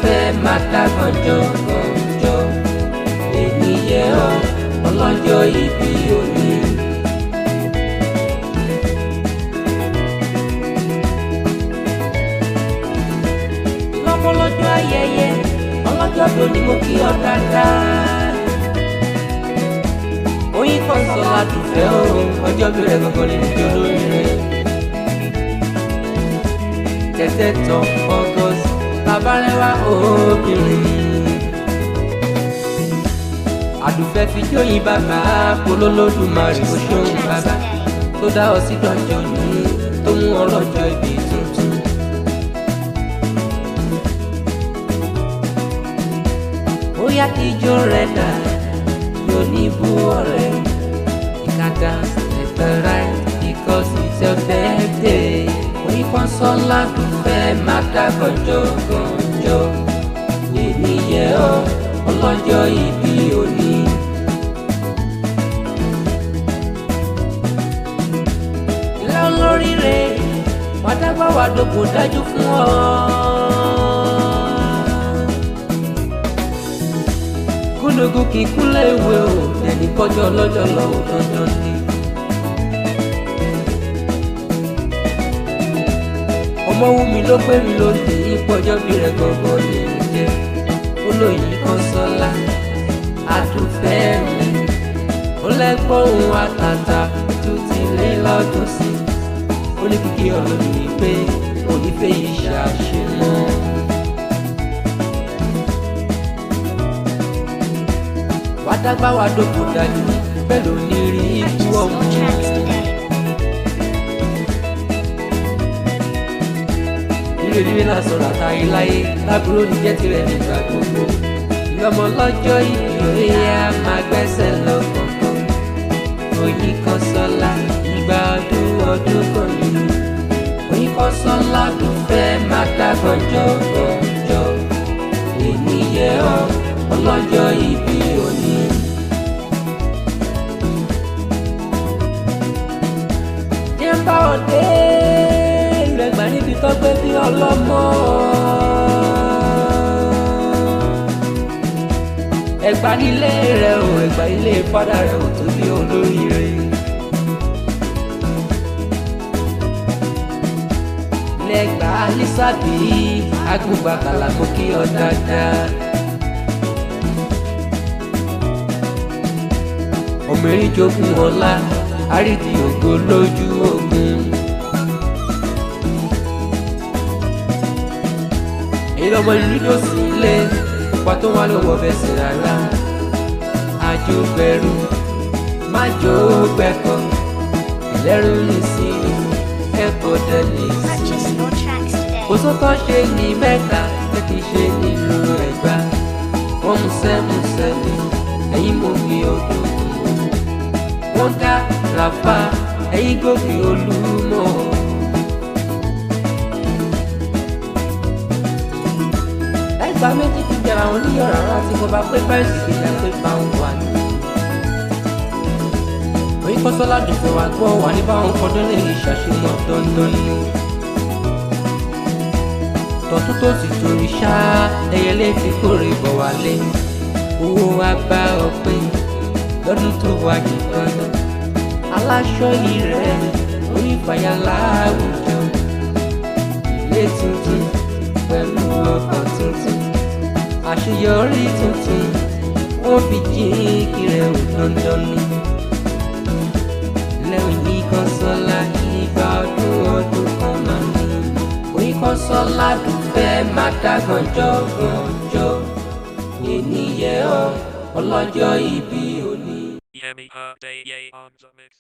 fẹ́ máa dàgbọ́n jọ̀gànjọ́ ènìyàn ọlọ́jọ́ ìbí òní. lọ́jọ́ ayẹyẹ ọlọ́jọ́ tó ní mo kí ọ dáadáa. oyin kan sọ àdùfẹ́ o ọjọ́ bí rẹ̀ gangan ní ìjọ lórí rẹ̀. tẹ̀tẹ̀ tán August tabarẹwà obìnrin. àdùfẹ́ fi jóyin bàbá polólódùmarè kò ṣóhun bàbá tó dá ọ sí dọ́jọ́ ní tó mú ọlọ́jọ́ ìbí tuntun. bóyá kí ijó rẹ̀ dà yóò ní bú ọ̀rẹ́. You can dance left and right because it's your birthday. oyin kan sọ ládùúfẹ́ máa dàgbọ́ jọ̀gànjọ́ ènìyàn ọlọ́jọ́ ìbí òní. ilé olóríire wàdàgbà wàdòkò dájú fún ọ. kúlógún kì í kúlẹ̀ ìwé o ẹni kọjọ́ lọ́jọ́ lọ́wọ́ dandan ni. ọmọ wù mí ló pé mi lónìí ìpọ́jọ́ bí rẹ̀ gangan ní ìjẹ́. olóyin kan sọlá àdùfẹ́ mi ó lẹ́gbọ́n òun àtàtà tó ti lé lọ́dún sí. ó ní kíkí ọlọ́run pé onífẹ́ yìí ṣàṣemọ́. wàdàgbà wà dókò dájú pẹ̀lú nírí ikú ọmọ. ìrírí náà sọ̀rọ̀ àtàrí láyé lábúrò ní jẹ́ tirẹ̀ nígbà gbogbo. ìyọmọ lọ́jọ́ ìbí òye á máa gbẹ́sẹ̀ lọ kọ̀ọ̀kan. oyin kan sọlá ìgbà ọdún kan ní. oyin kan sọlá dùfẹ́ máa dàgbọ́n jọ̀gànjọ́ ènìyàn ọlọ́jọ́ ìbí òní. jẹ́ ń bá ọdẹ ìrẹ̀gbà níbi tó gbé bí ọlọ́mọ. ẹ̀gbà nílé rẹ̀ o ẹ̀gbà ilé fádà rẹ̀ ò tó bí olóríire. lẹ́gbà lísàbí agbègbè kàlàkó kí ọ dáadáa. ọmọrin jogún ọlá àrídì ògo lójú ogun. ìlọmọ ìlú ló sì lé pàtó wà lówó fẹsẹ̀ rárá. àjò bẹ̀rù má jò gbẹ̀kọ́ ìlẹ́rù ní sí ẹ̀kọ́ dẹ́lẹ̀ sí. kò sọ́tọ̀ ṣe ní mẹ́ta ẹ kì í ṣe nílùú Ẹ̀gbá. wọ́n mú sẹ́mùsẹ́mù ẹ̀yìn mú mi odò. wọ́n dá ràfà ẹ̀yìn gòkè Olúmọ. ẹgbàá méjì ti jẹrà àwọn oníyọ̀ rárá tí mo bá pé báyìí sì gbèjà pé bá ń wà ní. oyin kọ́sọ́lá dùnkùn wà gbọ́ wà ní báwọn fọdún lè ṣàṣemọ̀ dandan ni. tọ̀tún tó sì torí ṣá ẹyẹlé fi kórè bọ̀ wálé. owó wa bá ọ pé lọ́dún tó wà nìkan lọ. aláṣọ yìí rẹ̀ onífàyà láwùjọ. ilé tuntun pẹ̀lú ọkọ̀ tuntun. àṣeyọrí tuntun wọ́n fi jíǹkì rẹ̀ ò dandan ni. lẹ́yìn yìí kan sọ́lá ìgbà ọdún kan máa ní. oyin kan sọ́lá dùfẹ́ máa dàgbọ́n jọ̀gànjọ́ ènìyàn ọlọ́jọ́ ìbí òní. Yemi her day on the mix.